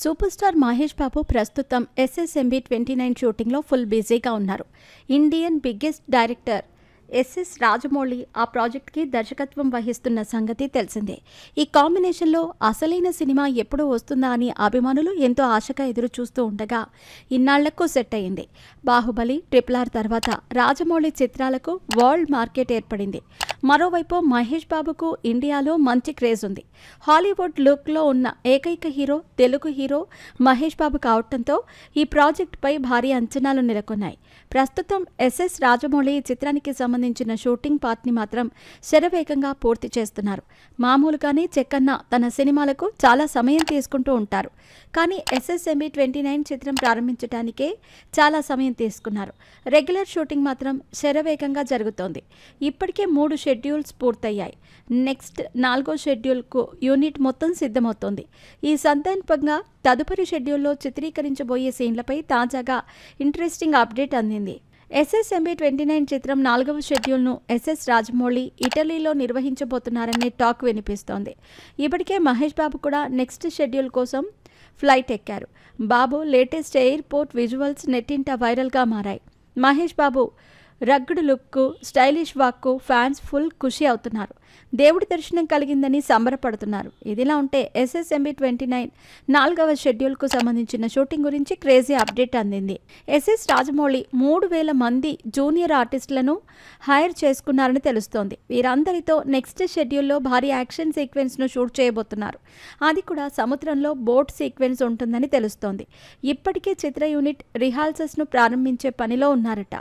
Super star Mahesh Babu ప్రస్తుతం SSMB 29 షూటింగ్లో full బిజీగా ఉన్నారు. Indian biggest director S S Rajamouli ఆ ప్రాజెక్ట్కి దర్శకత్వం వహిస్తున్న సంగతి తెలిసిందే. ఈ కాంబినేషన్లో అసలైన సినిమా ఎప్పుడు వస్తుందా అని అభిమానులు ఎంతో ఆశగా ఎదురు చూస్తూ ఉండగా ఇన్నాళ్లకు సెట్ అయింది. బాహుబలి, RRR తర్వాత రాజమౌళి చిత్రాలకు వరల్డ్ మార్కెట్ ఏర్పడింది. మరోవైపు మహేష్ బాబుకు ఇండియాలో మంచి క్రేజ్ ఉంది. హాలీవుడ్ లుక్లో ఉన్న ఏకైక హీరో తెలుగు హీరో మహేష్ బాబు కావడంతో ఈ ప్రాజెక్టుపై భారీ అంచనాలు నెలకొన్నాయి. ప్రస్తుతం ఎస్ఎస్ రాజమౌళి ఈ చిత్రానికి సంబంధించిన షూటింగ్ పార్ట్ని మాత్రం శరవేగంగా పూర్తి చేస్తున్నారు. మామూలుగానే చెక్కన్న తన సినిమాలకు చాలా సమయం తీసుకుంటూ ఉంటారు. కానీ ఎస్ఎస్ఎంబి 29 చిత్రం ప్రారంభించడానికే చాలా సమయం తీసుకున్నారు. రెగ్యులర్ షూటింగ్ మాత్రం శరవేగంగా జరుగుతోంది. ఇప్పటికే 3 షెడ్యూల్స్ పూర్తయ్యాయి. నెక్స్ట్ 4వ షెడ్యూల్కు యూనిట్ మొత్తం సిద్ధమవుతోంది. ఈ సందర్భంగా తదుపరి షెడ్యూల్లో చిత్రీకరించబోయే సీన్లపై తాజాగా ఇంట్రెస్టింగ్ అప్డేట్ అందింది. ఎస్ఎస్ఎంబి 29 చిత్రం 4వ షెడ్యూల్ను ఎస్ఎస్ రాజమౌళి ఇటలీలో నిర్వహించబోతున్నారనే టాక్ వినిపిస్తోంది. ఇప్పటికే మహేష్ బాబు కూడా నెక్స్ట్ షెడ్యూల్ కోసం ఫ్లైట్ ఎక్కారు. బాబు లేటెస్ట్ ఎయిర్పోర్ట్ విజువల్స్ నెట్టింట వైరల్గా మారాయి. మహేష్ బాబు రగ్గుడు లుక్కు, స్టైలిష్ వాక్కు ఫ్యాన్స్ ఫుల్ ఖుషి అవుతున్నారు. దేవుడి దర్శనం కలిగిందని సంబరపడుతున్నారు. ఇదిలా ఉంటే ఎస్ఎస్ఎంబి 29 4వ షెడ్యూల్కు సంబంధించిన షూటింగ్ గురించి క్రేజీ అప్డేట్ అందింది. ఎస్ఎస్ రాజమౌళి 3000 మంది జూనియర్ ఆర్టిస్టులను హైర్ చేసుకున్నారని తెలుస్తోంది. వీరందరితో నెక్స్ట్ షెడ్యూల్లో భారీ యాక్షన్ సీక్వెన్స్ను షూట్ చేయబోతున్నారు. అది కూడా సముద్రంలో బోట్ సీక్వెన్స్ ఉంటుందని తెలుస్తోంది. ఇప్పటికే చిత్ర యూనిట్ రిహార్సల్స్ను ప్రారంభించే పనిలో ఉన్నారట.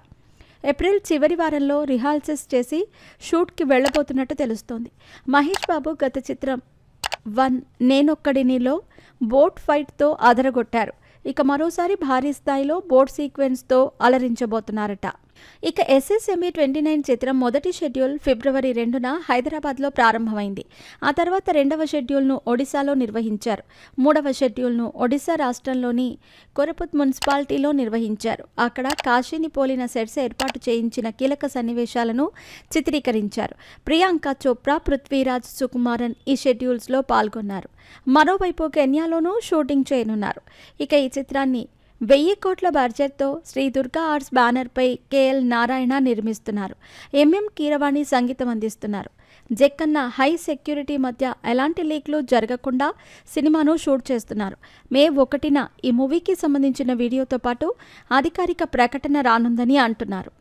ఏప్రిల్ చివరి వారంలో రిహార్సల్స్ చేసి షూట్కి వెళ్లబోతున్నట్టు తెలుస్తోంది. మహేష్ బాబు గత చిత్రం 1 నేనొక్కడినిలో బోట్ ఫైట్తో అదరగొట్టారు. ఇక మరోసారి భారీ స్థాయిలో బోట్ సీక్వెన్స్తో అలరించబోతున్నారట. ఇక ఎస్ఎస్ఎంబి 29 చిత్రం మొదటి షెడ్యూల్ ఫిబ్రవరి 2న హైదరాబాద్లో ప్రారంభమైంది. ఆ తర్వాత 2వ షెడ్యూల్ను ఒడిశాలో నిర్వహించారు. 3వ షెడ్యూల్ను ఒడిశా రాష్ట్రంలోని కోరాపుట్ మున్సిపాలిటీలో నిర్వహించారు. అక్కడ కాశీని పోలిన సెట్స్ ఏర్పాటు చేయించిన కీలక సన్నివేశాలను చిత్రీకరించారు. ప్రియాంక చోప్రా, పృథ్వీరాజ్ సుకుమారన్ ఈ షెడ్యూల్స్లో పాల్గొన్నారు. మరోవైపు కెన్యాలోనూ షూటింగ్ చేయనున్నారు. ఇక ఈ చిత్రాన్ని 1000 కోట్ల బడ్జెట్తో శ్రీ దుర్గా ఆర్ట్స్ బ్యానర్పై కేఎల్ నారాయణ నిర్మిస్తున్నారు. ఎంఎం కీరవాణి సంగీతం అందిస్తున్నారు. జక్కన్న హై సెక్యూరిటీ మధ్య ఎలాంటి లీక్లు జరగకుండా సినిమాను షూట్ చేస్తున్నారు. మే 1న ఈ మూవీకి సంబంధించిన వీడియోతో పాటు అధికారిక ప్రకటన రానుందని అంటున్నారు.